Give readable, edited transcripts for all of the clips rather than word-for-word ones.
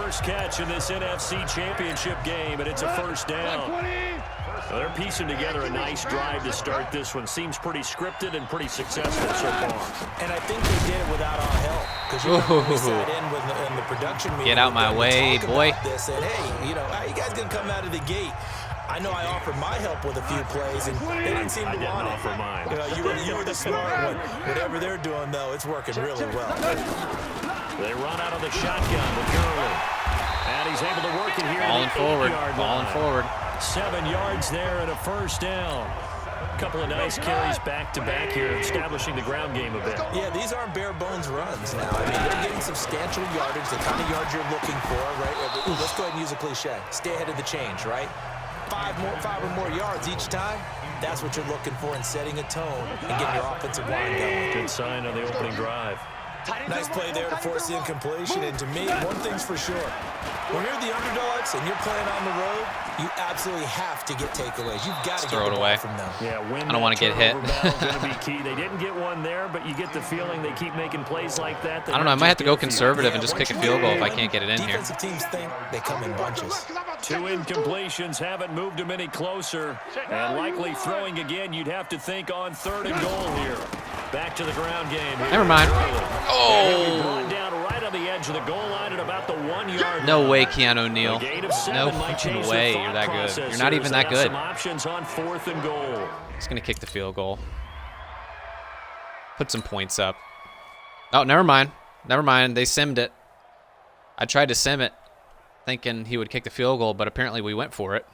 first catch in this NFC Championship game, and it's a first down. Well, they're piecing together a nice drive to start this one. Seems pretty scripted and pretty successful so far. And I think they did it without our help. Because you know, when we sat in the production meeting. Get out my way, boy. This and, hey, you know, how you guys going to come out of the gate? I know I offered my help with a few plays, and they didn't seem to want it. I didn't offer mine. You were the smart one. Whatever they're doing, though, it's working really well. They run out of the shotgun with Gurley. And he's able to work it here. Falling forward. 7 yards there and a first down. A couple of nice carries back-to-back here, establishing the ground game a bit. Yeah, these aren't bare-bones runs now. I mean, they're getting substantial yardage, the kind of yards you're looking for, right? Let's go ahead and use a cliche. Stay ahead of the change, right? 5 or more yards each time. That's what you're looking for in setting a tone and getting your offensive line going. Good sign on the opening drive. Nice play there to force the incompletion. And to me, one thing's for sure. When you're the underdogs and you're playing on the road, you absolutely have to get takeaways. You've got to get the ball from them. Yeah, I don't want to get hit. Going to be key. They didn't get one there, but you get the feeling they keep making plays like that. I don't know. I might have to go conservative and just kick a field goal if I can't get it in here. Defensive teams think they come in bunches. 2 incompletions haven't moved them any closer. And likely throwing again, you'd have to think on 3rd and goal here. Back to the ground game. Never mind. Oh! Brought down right on the edge of the goal line at about the 1 yard. No way, Keanu Neal. No way you're that good. You're not even that good. Some options on 4th and goal. He's going to kick the field goal. Put some points up. Oh, never mind. Never mind. They simmed it. I tried to sim it, thinking he would kick the field goal, but apparently we went for it.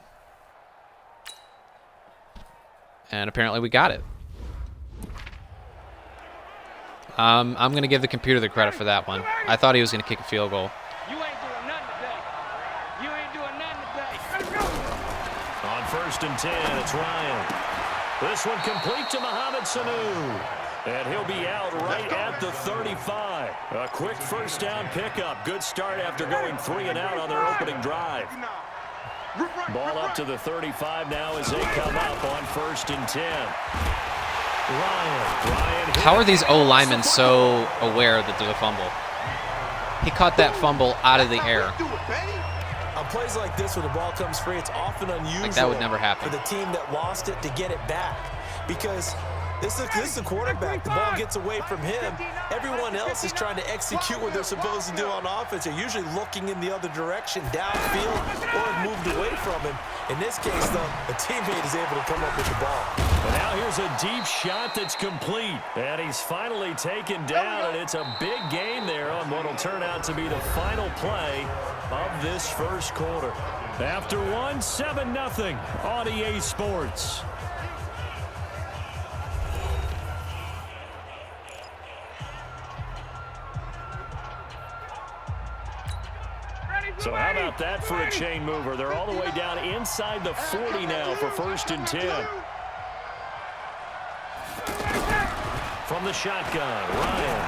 And apparently we got it. I'm going to give the computer the credit for that one. I thought he was going to kick a field goal. You ain't doing nothing today. You ain't doing nothing today. On 1st and 10, it's Ryan. This one complete to Mohamed Sanu. And he'll be out right at the 35. A quick first down pickup. Good start after going 3 and out on their opening drive. Ball up to the 35 now as they come up on 1st and 10. Ryan. How are these O-linemen so aware that there's a fumble? He caught that fumble out of the air. On plays like this, when the ball comes free, it's often unusual like that would never happen. for the team that lost it to get it back. Because this is a quarterback. The ball gets away from him. Everyone else is trying to execute what they're supposed to do on offense. They're usually looking in the other direction, downfield, or have moved away from him. In this case, though, a teammate is able to come up with the ball. And now here's a deep shot that's complete. And he's finally taken down, and it's a big gain there on what will turn out to be the final play of this first quarter. After 7-0 on EA Sports. So how about that for a chain mover? They're all the way down inside the 40 now for 1st and 10. From the shotgun, Ryan.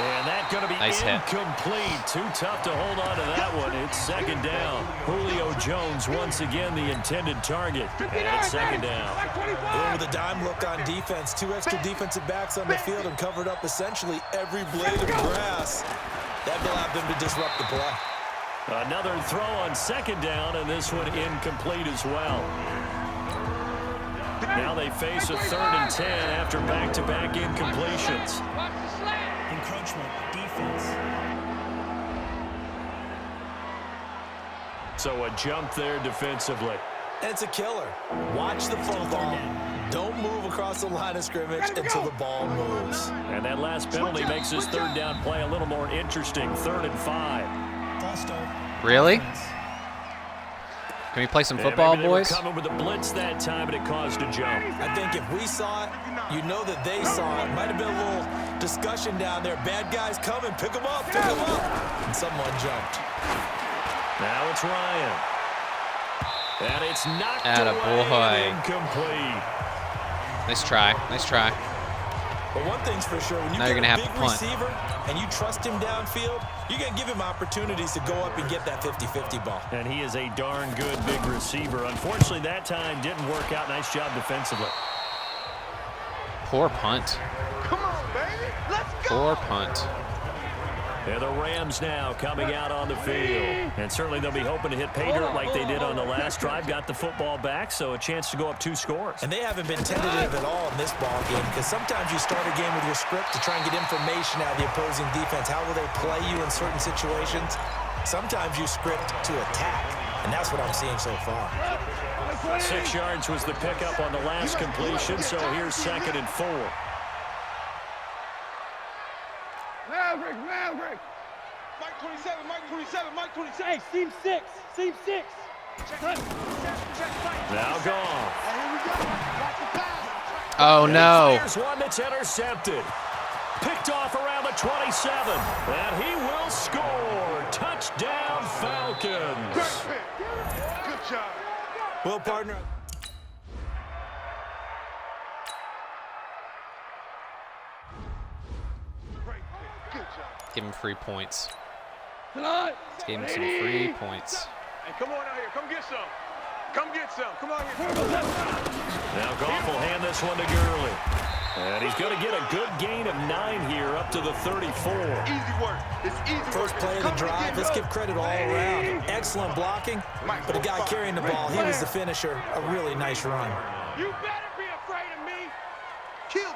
And that's going to be nice incomplete. Hit. Too tough to hold on to that one. It's 2nd down. Julio Jones once again the intended target. And it's 2nd down. With a dime look on defense, 2 extra defensive backs on the field and covered up essentially every blade of grass. That allowed them to disrupt the play. Another throw on 2nd down, and this one incomplete as well. Now they face a 3rd and 10 after back-to-back incompletions. Encroachment, defense. So a jump there defensively. And it's a killer. Watch the football. Don't move across the line of scrimmage until the ball moves. And that last penalty makes this 3rd down play a little more interesting. 3rd and 5. Really? Can we play some football, boys? Coming with a blitz that time, and it caused a jump. I think if we saw it, you know that they saw it. Might have been a little discussion down there. Bad guys coming, pick them up, pick them up. And someone jumped. Now it's Ryan. And it's knocked away. Incomplete. Nice try. Nice try. But one thing's for sure, when you get a big receiver and you trust him downfield, you're going to give him opportunities to go up and get that 50-50 ball. And he is a darn good big receiver. Unfortunately, that time didn't work out. Nice job defensively. Poor punt. Come on, baby. Let's go. Poor punt. And the Rams now coming out on the field. And certainly they'll be hoping to hit pay dirt like they did on the last drive. Got the football back, so a chance to go up 2 scores. And they haven't been tentative at all in this ball game, because sometimes you start a game with your script to try and get information out of the opposing defense. How will they play you in certain situations? Sometimes you script to attack, and that's what I'm seeing so far. 6 yards was the pickup on the last completion, so here's 2nd and 4. Maverick. Mike 27, Mike 27, Mike 27. Hey, seam 6, seam 6. Now gone. Oh, no. Fires one that's intercepted. Picked off around the 27. And he will score. Touchdown, Falcons. Good job. Well, partner. Give him free points. Tonight. Let's give him some free points. Hey, come on out here. Come get some. Come get some. Come on here. Now Goff will hand this one to Gurley. And he's going to get a good gain of 9 here up to the 34. Easy work. It's easy work. First play of the drive, let's give credit all around. Excellent blocking, but the guy carrying the ball, he was the finisher. A really nice run. You better be afraid of me. Kill.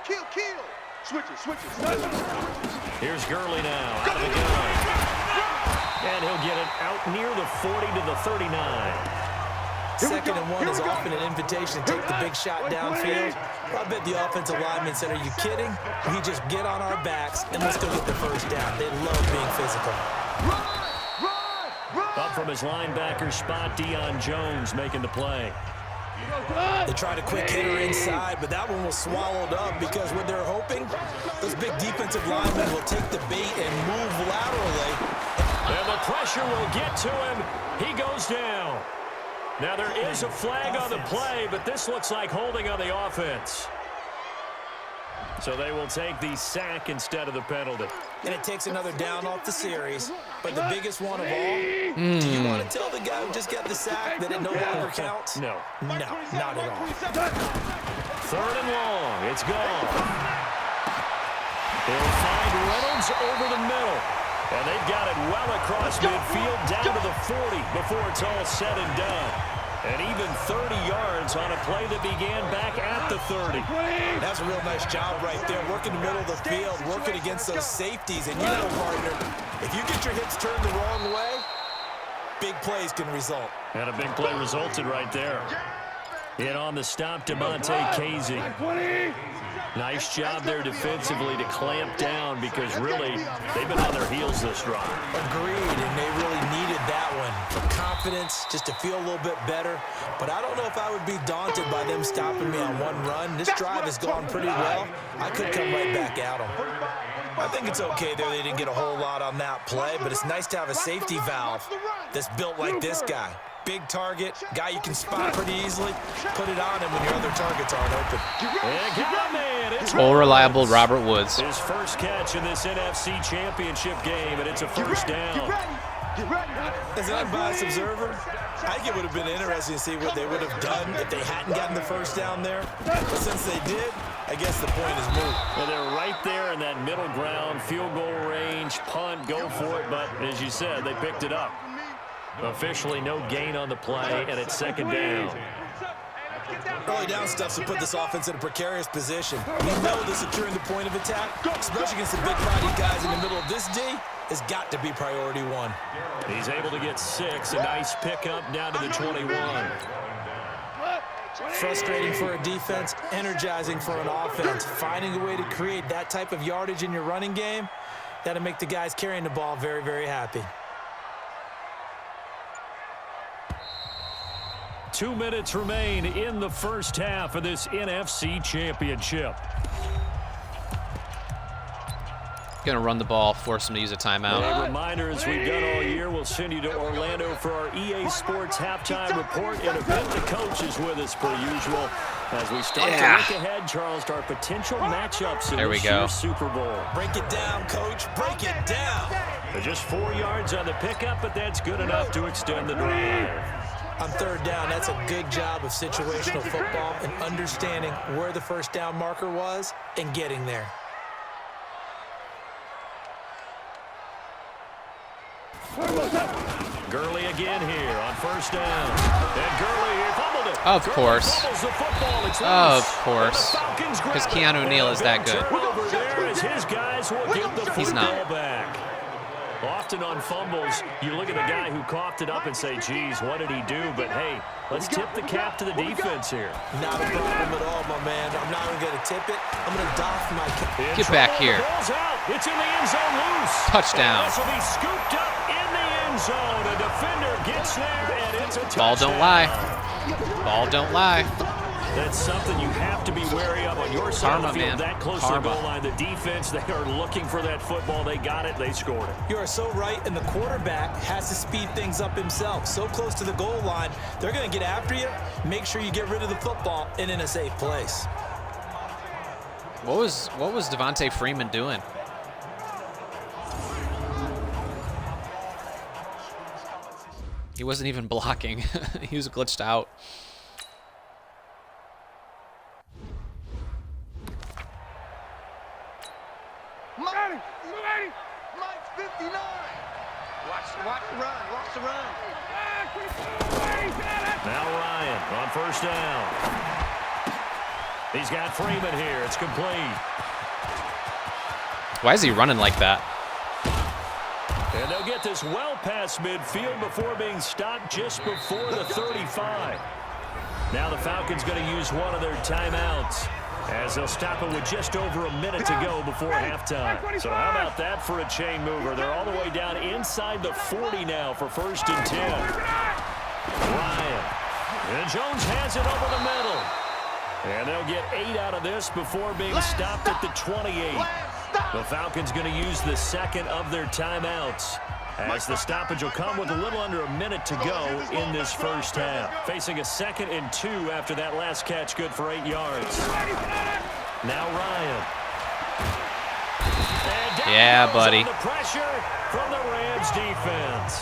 Switch it. Here's Gurley now out of the gun. And he'll get it out near the 40 to the 39. 2nd and 1 is often an invitation to take the big shot downfield. I bet the offensive lineman said, are you kidding? We just get on our backs and let's go get the first down. They love being physical. Up from his linebacker spot, Deion Jones making the play. They tried a quick hitter inside, but that one was swallowed up because what they're hoping, those big defensive linemen will take the bait and move laterally. And the pressure will get to him. He goes down. Now there is a flag on the play, but this looks like holding on the offense. So they will take the sack instead of the penalty. And it takes another down off the series. But the biggest one of all, do you want to tell the guy who just got the sack that it no longer counts? No. No, not at all. 3rd and long. It's gone. They'll find Reynolds over the middle. And they've got it well across midfield down to the 40 before it's all said and done. And even 30 yards on a play that began back at the 30. That's a real nice job right there. Working the middle of the field, working against those safeties. And you know, partner, if you get your hips turned the wrong way, big plays can result. And a big play resulted right there. In on the stop, Demonte Casey. Nice job there defensively to clamp down because really they've been on their heels this drive. Agreed, and they really needed that one for confidence, just to feel a little bit better. But I don't know if I would be daunted by them stopping me on one run. This drive has gone pretty well. I could come right back at them. I think it's okay there. They didn't get a whole lot on that play, but it's nice to have a safety valve that's built like this guy. Big target, guy you can spot pretty easily. Put it on him when your other targets aren't open. All reliable Robert Woods. His first catch in this NFC Championship game, and it's a first down. As an unbiased observer, I think it would have been interesting to see what they would have done if they hadn't gotten the first down there. But since they did, I guess the point is moot. Well, they're right there in that middle ground, field goal range, punt, go for it. But as you said, they picked it up. Officially no gain on the play, and it's 2nd down. Early down stuff to put this offense in a precarious position. We know that securing the point of attack, especially against the big body guys in the middle of this D, has got to be priority 1. He's able to get 6. A nice pickup down to the 21. Frustrating for a defense, energizing for an offense. Finding a way to create that type of yardage in your running game, that'll make the guys carrying the ball very, very happy. 2 minutes remain in the first half of this NFC Championship. Going to run the ball, force him to use a timeout. A reminder, as we've done all year, we'll send you to Orlando for our EA Sports halftime report. In a bit, the coach is with us per usual. As we start to look ahead, Charles, to our potential matchups in this year's Super Bowl. Break it down, Coach. Break it down. They're just 4 yards on the pickup, but that's good enough to extend the drive. On 3rd down, that's a good job of situational football and understanding where the first down marker was and getting there. Gurley again here on first down. And Gurley here fumbled it. Of Gurley course. fumbles the football. It's Of loose. course. And the Falcons grab Because it. Keanu Neal is that good. Turnover there as his guys will get the He's football not. back. Often on fumbles, you look at the guy who coughed it up and say, geez, what did he do? But, hey, let's tip the cap to the defense here. Not a problem at all, my man. I'm not even going to tip it. I'm going to doff my cap. In Get back trouble, here. the ball's out. It's in the end zone loose. Touchdown. And this will be scooped up in the end zone. A defender gets there, and it's a touchdown. Ball don't lie. Ball don't lie. That's something you have to be wary of on your side Karma, of the field. man. That close Karma. to the goal line. The defense, they are looking for that football. They got it. They scored it. You are so right, and the quarterback has to speed things up himself. So close to the goal line, they're going to get after you. Make sure you get rid of the football and in a safe place. What was Devontae Freeman doing? He wasn't even blocking. He was glitched out. Mike 59. Watch the run. Watch the run. Now Ryan on first down. He's got Freeman here. It's complete. Why is he running like that? And they'll get this well past midfield before being stopped just before the 35. Now the Falcons going to use one of their timeouts as they'll stop it with just over a minute to go before halftime. So how about that for a chain mover? They're all the way down inside the 40 now for first and 10. Ryan. And Jones has it over the middle. And they'll get 8 out of this before being stopped at the 28. The Falcons going to use the second of their timeouts as the stoppage will come with a little under a minute to go in this first half. Facing a 2nd and 2 after that last catch, good for 8 yards. Now Ryan. And down Yeah, goes buddy. on the pressure from the Rams defense.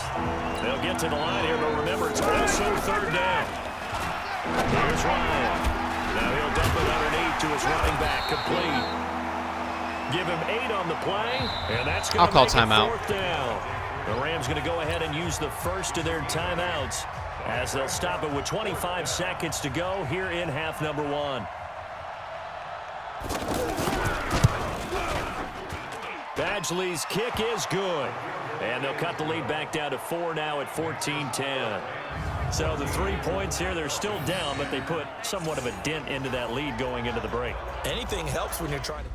They'll get to the line here, but remember, it's also third down. Here's Ryan. Now he'll dump it underneath to his running back, complete. Give him 8 on the play, and that's going to I'll call make it timeout. 4th down. The Rams going to go ahead and use the first of their timeouts as they'll stop it with 25 seconds to go here in half number 1. Badgley's kick is good, and they'll cut the lead back down to 4 now at 14-10. So the 3 points here, they're still down, but they put somewhat of a dent into that lead going into the break. Anything helps when you're trying to...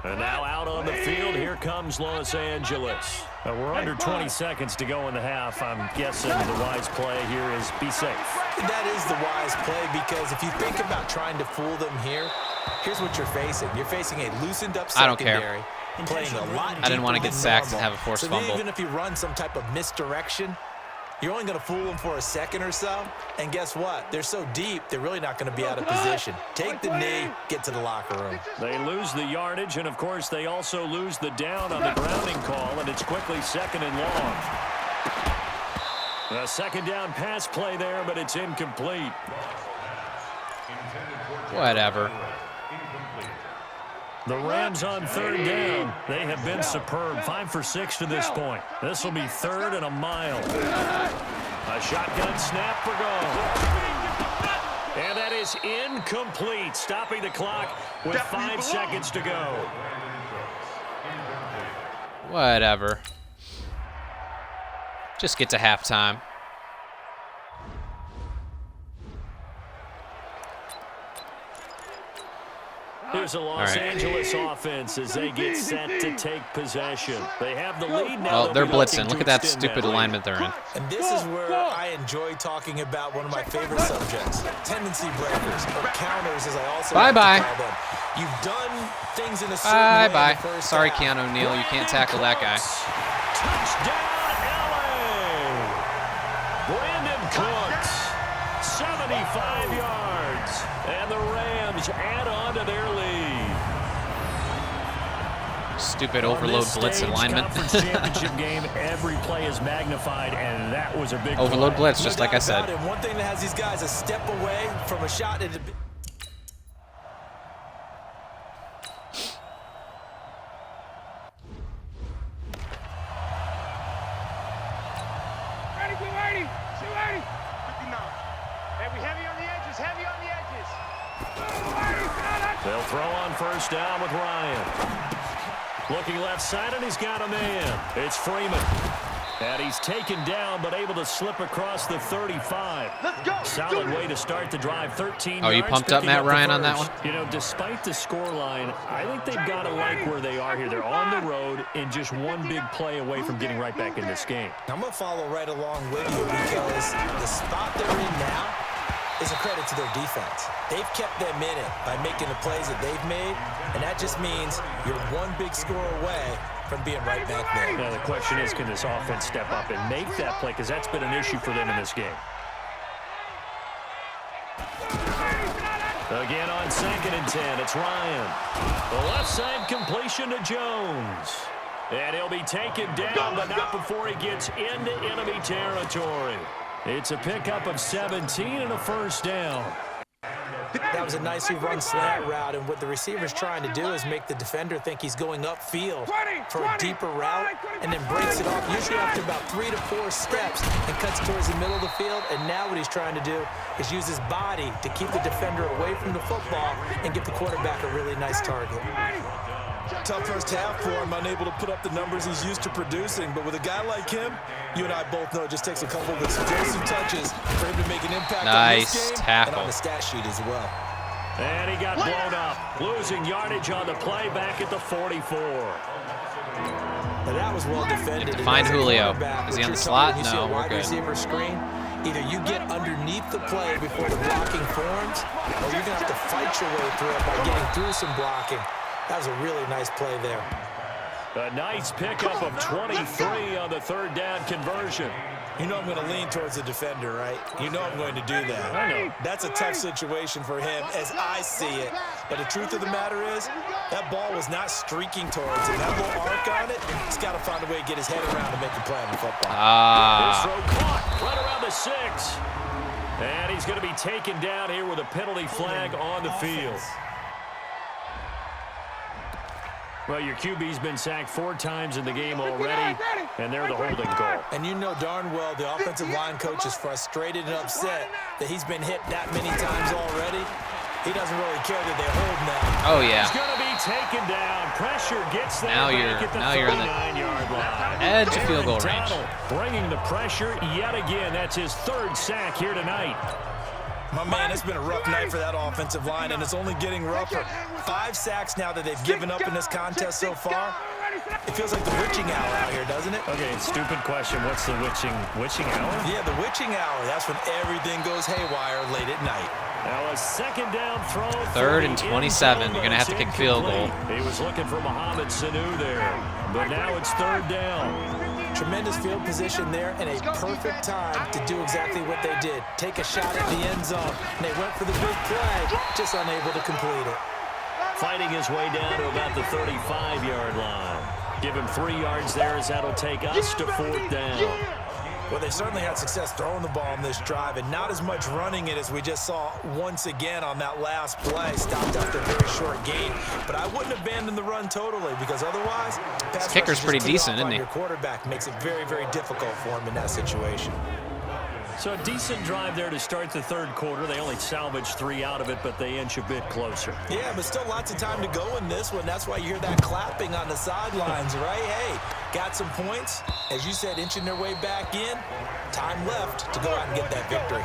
And now out on the field, here comes Los Angeles. We're under 20 seconds to go in the half. I'm guessing the wise play here is be safe. That is the wise play, because if you think about trying to fool them here, here's what you're facing. You're facing a loosened up I don't care. secondary, playing a lot I didn't want to deeper get than sacked and normal. have a forced so fumble. Even if you run some type of misdirection, you're only going to fool them for a second or so. And guess what? They're so deep, they're really not going to be out of position. Take the knee, get to the locker room. They lose the yardage, and, of course, they also lose the down on the grounding call, and it's quickly 2nd and long. A 2nd down pass play there, but it's incomplete. Whatever. The Rams on 3rd down. They have been superb. 5 for 6 to this point. This will be 3rd and a mile. A shotgun snap for goal. And that is incomplete, stopping the clock with 5 seconds to go. Whatever. Just get to halftime. Here's a Los Angeles offense as they get set to take possession. They have the lead now. Well, they're They'll be looking blitzing. to Look at that extend stupid lead. alignment they're in. And this is where I enjoy talking about one of my favorite subjects, tendency breakers, or counters, as I also like to Bye-bye. call them. You've done things in a certain way in Bye-bye. the first Sorry, half. Keanu Neal. You can't tackle that guy. Touchdown, LA! Brandon Cooks, 75 yards. And the Rams add on to their lead. Stupid On overload this blitz stage, alignment. Conference championship game, every play is magnified, and that was a big Overload play. blitz, just like I said. One thing that has these guys a step away from a shot. Ready, get ready. 59. Heavy on the edges, heavy on the edges. They'll throw on first down with Ryan. Looking left side, and he's got a man. It's Freeman. And he's taken down, but able to slip across the 35. Let's go. Solid way to start the drive. 13 Oh, you yards, pumped up picking Matt the Ryan on that first. one? You know, despite the scoreline, I think they've got to like where they are here. They're on the road and just one big play away from getting right back in this game. I'm going to follow right along with you because the spot they're in now is a credit to their defense. They've kept them in it by making the plays that they've made, and that just means you're one big score away from being right back there. Now, the question is, can this offense step up and make that play? Because that's been an issue for them in this game. Again on 2nd and 10, it's Ryan. The left side completion to Jones. And he'll be taken down, but not before he gets into enemy territory. It's a pickup of 17 and a first down. That was a nicely run slant route, and what the receiver's trying to do is make the defender think he's going upfield for a deeper route and then breaks it off, usually after about 3 to 4 steps, and cuts towards the middle of the field. And now what he's trying to do is use his body to keep the defender away from the football and get the quarterback a really nice target. Tough first half for him, unable to put up the numbers he's used to producing. But with a guy like him, you and I both know it just takes a couple of explosive touches for him to make an impact on this game tackle. and on the stat sheet as well. And he got blown up, losing yardage on the play back at the 44. But that was well defended. Find And as a Julio. quarterback, Is he what on the you're slot? telling, you see No, a we're wide good. receiver screen. Either you get underneath the play before the blocking forms, or you're going to have to fight your way through it by getting through some blocking. That was a really nice play there. A nice pickup of 23 on the third down conversion. You know I'm going to lean towards the defender, right? You know I'm going to do that. I know. That's a tough situation for him as I see it. But the truth of the matter is, that ball was not streaking towards him. That little arc on it, he's got to find a way to get his head around to make a play on the football. This throw caught right around the 6. And he's going to be taken down here with a penalty flag on the field. Well, your QB's been sacked 4 times in the game already, and they're the holding call. And you know darn well the offensive line coach is frustrated and upset that he's been hit that many times already. He doesn't really care that they hold now. Oh, yeah. He's going to be taken down. Pressure gets there. Now back at the you're in the 39-yard line. edge of field goal range. Bringing the pressure yet again. That's his 3rd sack here tonight. My man, it's been a rough night for that offensive line, and it's only getting rougher. 5 sacks now that they've given up in this contest so far. It feels like the witching hour out here, doesn't it? Okay, stupid question. What's the witching hour? Yeah, the witching hour. That's when everything goes haywire late at night. Now a 2nd down throw. 3rd and 27. You're going to have to kick field goal. He was looking for Mohamed Sanu there, but now it's 3rd down. Tremendous field position there and a perfect time to do exactly what they did. Take a shot at the end zone. And they went for the big play, just unable to complete it. Fighting his way down to about the 35-yard line. Give him 3 yards there as that'll take us to 4th down. Well, they certainly had success throwing the ball on this drive and not as much running it as we just saw once again on that last play. Stopped after a very short gain. But I wouldn't abandon the run totally because otherwise, His kicker's pretty decent, isn't he? Your quarterback makes it very, very difficult for him in that situation. So a decent drive there to start the 3rd quarter. They only salvaged 3 out of it, but they inch a bit closer. Yeah, but still lots of time to go in this one. That's why you hear that clapping on the sidelines, right? Hey, got some points. As you said, inching their way back in. Time left to go out and get that victory.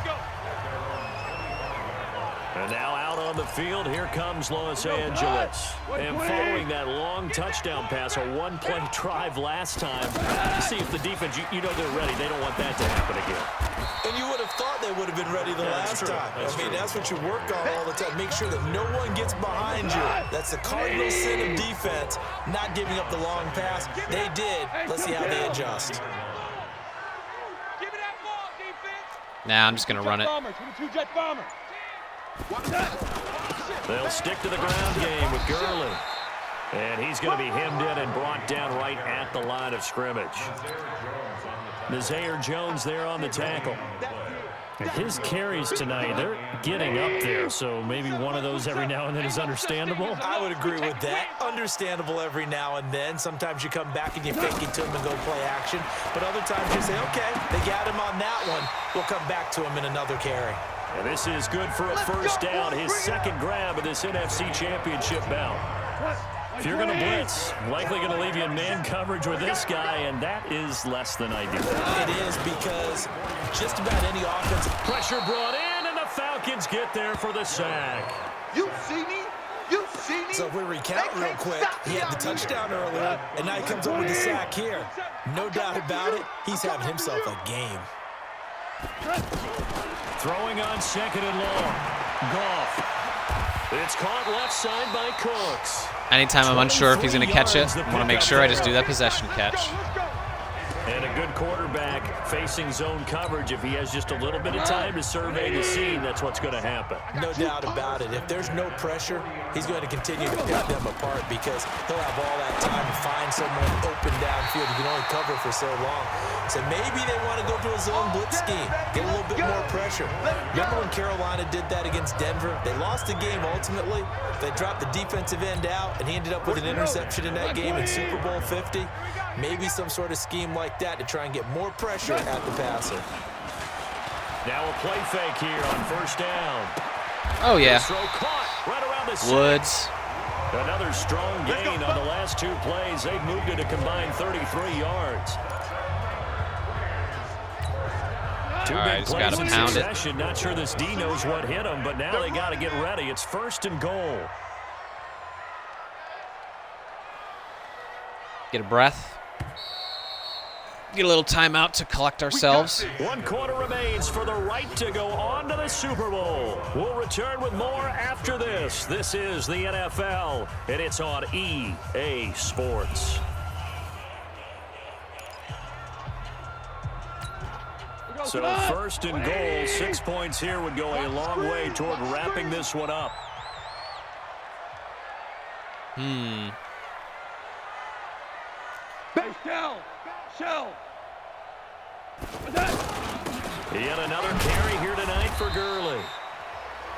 And now out on the field, here comes Los Angeles. And following that long touchdown pass, a 1-play drive last time, you see if the defense, you know they're ready. They don't want that to happen again. And you would have thought they would have been ready the last time. That's what you work on all the time. Make sure that no one gets behind you. That's the cardinal sin of defense, not giving up the long pass. They did. Let's see how they adjust. Nah, I'm just going to run it. They'll stick to the ground game with Gurley. And he's going to be hemmed in and brought down right at the line of scrimmage. Nazir Jones there on the tackle. His carries tonight, they're getting up there, so maybe one of those every now and then is understandable. I would agree with that. Understandable every now and then. Sometimes you come back and you fake it to him and go play action. But other times you say, okay, they got him on that one. We'll come back to him in another carry. And this is good for a first down, his second grab of this NFC Championship bout. If you're going to blitz, likely going to leave you in man coverage with this guy, and that is less than ideal. It is, because just about any offense. Pressure brought in, and the Falcons get there for the sack. You see me? You see me? So if we recount real quick, he had the touchdown earlier, and now he comes up with the sack here. No doubt about it, he's having himself a game. Throwing on second and long. Goff. It's caught left side by Cooks. Anytime I'm unsure if he's going to catch it, I want to make sure I just do that possession catch. And a good quarterback facing zone coverage. If he has just a little bit of time to survey the scene, that's what's going to happen. No doubt about it. If there's no pressure, he's going to continue to pick them apart because he'll have all that time to find someone open downfield. He can only cover for so long. So maybe they want to go to a zone blitz scheme, get a little bit more pressure. Remember when Carolina did that against Denver? They lost the game ultimately. They dropped the defensive end out, and he ended up with an interception in that game in Super Bowl 50. Maybe some sort of scheme like that to try and get more pressure at the passer. Now a play fake here on first down. Oh, yeah. Throw caught right around the Woods. Another strong gain on the last two plays. They've moved it a combined 33 yards. Two All right, big just plays gotta in pound it. succession. Not sure this D knows what hit him, but now they got to get ready. It's first and goal. Get a breath. Get a little timeout to collect ourselves. 1 quarter remains for the right to go on to the Super Bowl. We'll return with more after this. This is the NFL, and it's on EA Sports. So first and goal, 6 points here would go a long way toward wrapping this one up. Base down. Shell. Yet another carry here tonight for Gurley.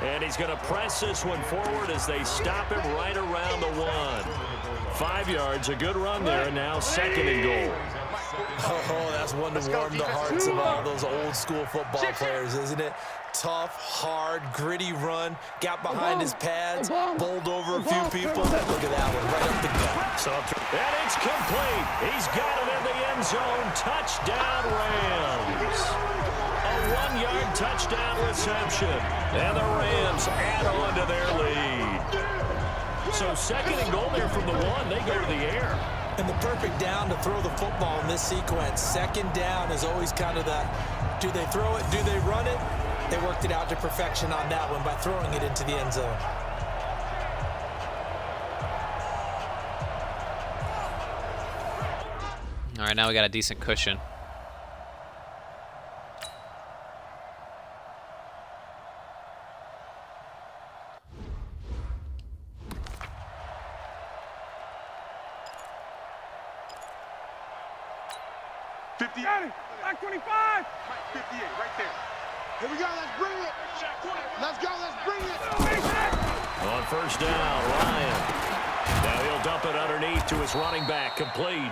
And he's going to press this one forward as they stop him right around the 1. 5 yards, a good run there, and now second and goal. Oh, that's one to warm the hearts of all those old school football players, isn't it? Tough, hard, gritty run, got behind his pads, bowled over a few people. Look at that one, right up the gut. And it's complete. He's got it in the end zone. Touchdown, Rams. A 1-yard touchdown reception. And the Rams add on to their lead. So second and goal there from the 1. They go to the air. And the perfect down to throw the football in this sequence. Second down is always kind of that, do they throw it, do they run it? They worked it out to perfection on that one by throwing it into the end zone. All right, now we got a decent cushion. Black 25. 58, right there. Here we go, let's bring it. Let's go, let's bring it. On first down, Ryan. Now he'll dump it underneath to his running back, complete.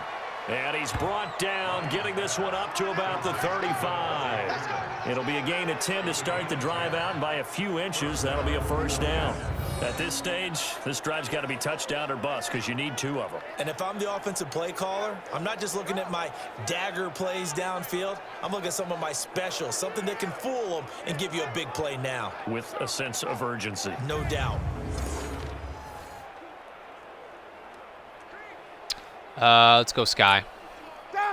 And he's brought down, getting this one up to about the 35. It'll be a gain of 10 to start the drive out, and by a few inches, that'll be a first down. At this stage, this drive's got to be touchdown or bust because you need 2 of them. And if I'm the offensive play caller, I'm not just looking at my dagger plays downfield. I'm looking at some of my specials, something that can fool them and give you a big play now. With a sense of urgency. No doubt. Let's go Sky.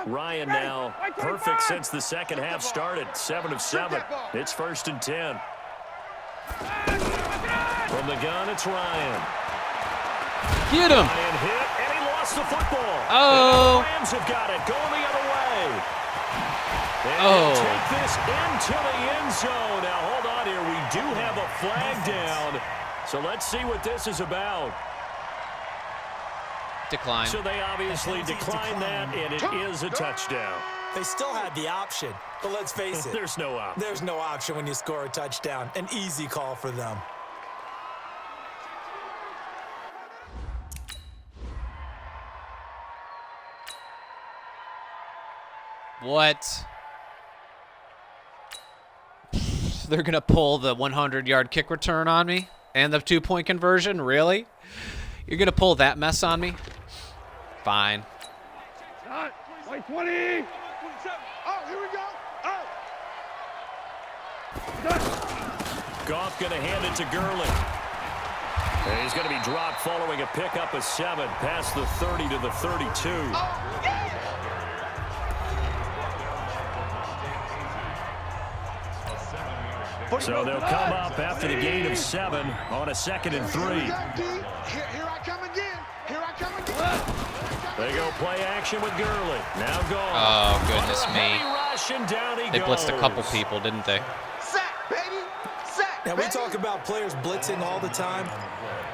Ryan now perfect since the second half started. 7 of 7. It's first and 10. From the gun, it's Ryan. Get him. Ryan hit, and he lost the football. Oh. And the Rams have got it, going the other way. And Oh. take this into the end zone. Now, hold on here. We do have a flag down. So let's see what this is about. Decline. So they obviously declined that, and it is a touchdown. They still had the option, but let's face it. There's no option. There's no option when you score a touchdown. An easy call for them. What? They're going to pull the 100-yard kick return on me and the 2-point conversion? Really? You're going to pull that mess on me? Fine. White 20. Oh, here we go. Oh. Goff going to hand it to Gurley. And he's going to be dropped following a pickup of 7 past the 30 to the 32. Oh, yeah. So they'll come up after the gain of 7 on a 2nd and 3. Here I come again. Here I come again. They go play action with Gurley. Now gone. Oh, goodness me. Heavy rush and down he They goes. blitzed a couple people, didn't they? Sack, baby. Sack, Now, we baby. talk about players blitzing all the time.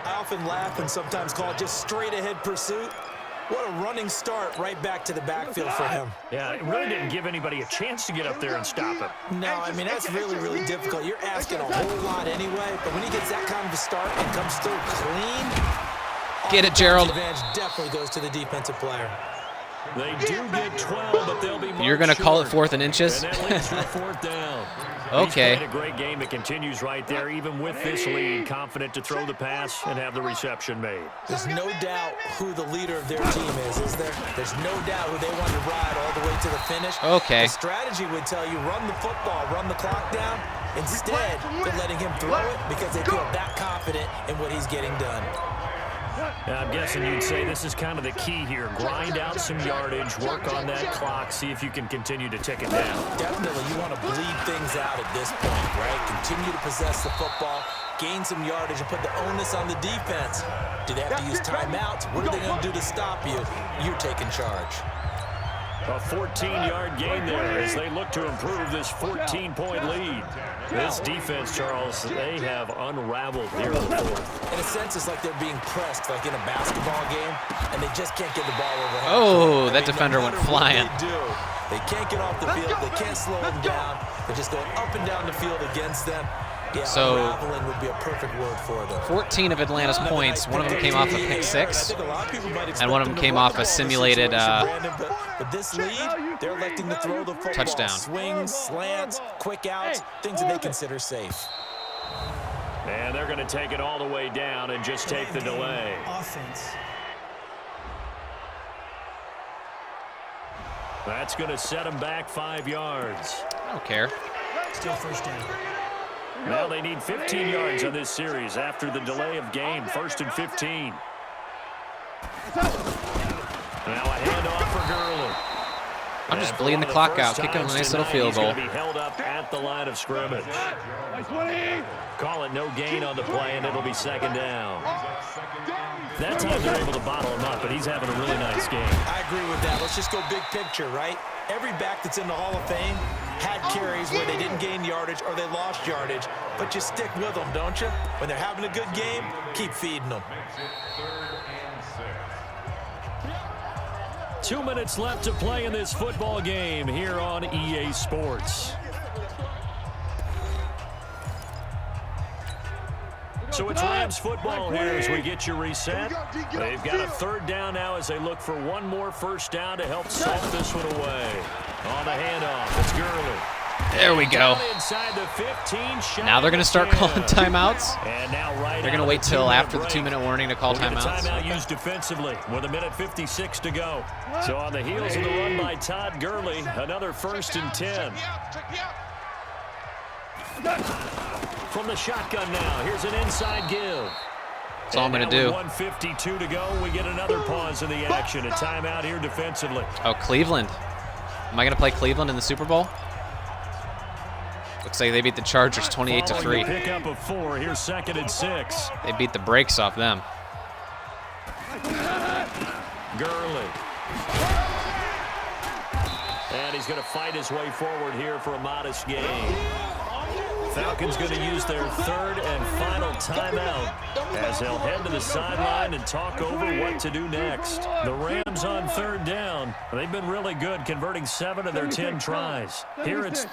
I often laugh and sometimes call it just straight-ahead pursuit. What a running start right back to the backfield for him. Yeah, it really didn't give anybody a chance to get up there and stop him. No, I mean, that's really, really difficult. You're asking a whole lot anyway, but when he gets that kind of a start and comes through clean, Get it, Gerald. advantage definitely goes to the defensive player. They do get 12, but they'll be You're going to call it short. 4th and inches? And that leads to a 4th down. Okay. He's played a great game. It continues right there, even with this lead. Confident to throw the pass and have the reception made. There's no doubt who the leader of their team is there? There's no doubt who they want to ride all the way to the finish. Okay. The strategy would tell you run the football, run the clock down. Instead, they're letting him throw it because they feel that confident in what he's getting done. I'm guessing you'd say this is kind of the key here. Grind out some yardage, work on that clock, see if you can continue to tick it down. Definitely, you want to bleed things out at this point, right? Continue to possess the football, gain some yardage, and put the onus on the defense. Do they have to use timeouts? What are they going to do to stop you? You're taking charge. A 14-yard gain there as they look to improve this 14-point lead. This defense, Charles, they have unraveled here in the 4th. In a sense, it's like they're being pressed, like in a basketball game, and they just can't get the ball over half Oh, court. that defender went flying. They can't get off the field. They can't slow them down. They're just going up and down the field against them. Yeah, So, unraveling would be a perfect word for them. 14 of Atlanta's points. One of them came off a pick 6. And one of them came off a simulated But this lead, they're electing to throw the football. touchdown. Swings, slants, quick outs, things that they consider safe. And they're going to take it all the way down and just take the delay. Offense. That's going to set them back 5 yards. I don't care. Still first down. Now they need 15 yards on this series after the delay of game. 1st and 15. Now a handoff for Gurley. I'm just And for bleeding one the of clock out, first kicking a times nice little tonight, field he's goal. going to be held up at the line of scrimmage. Call it no gain on the play, and it'll be 2nd down. That time they're able to bottle him up, but he's having a really nice game. I agree with that. Let's just go big picture, right? Every back that's in the Hall of Fame had carries where they didn't gain yardage or they lost yardage, but you stick with them, don't you? When they're having a good game, keep feeding them. 2 minutes left to play in this football game here on EA Sports. So it's Rams football here as we get you reset. They've got a 3rd down now as they look for one more first down to help salt this one away. On the handoff, it's Gurley. There we go. Inside the 15, shot Now they're going to start at the calling 10. timeouts. And now right They're going to wait till 2-minute after the break. 2-minute warning to call We'll get a timeouts. timeout used defensively with 1:56 to go. So on the heels of the run by Todd Gurley, another 1st and 10. From the shotgun now, here's an inside give. That's all I'm going to do. 1:52 to go. We get another pause in the action. A timeout here defensively. Oh, Cleveland. Am I going to play Cleveland in the Super Bowl? Looks like they beat the Chargers 28-3. Pick up of 4. Here's 2nd and 6. They beat the brakes off them. Gurley. And he's going to fight his way forward here for a modest gain. Falcons going to use their third and final timeout as they'll head to the sideline and talk over what to do next. The Rams on third down. They've been really good, converting 7 of their 10 tries. Here it's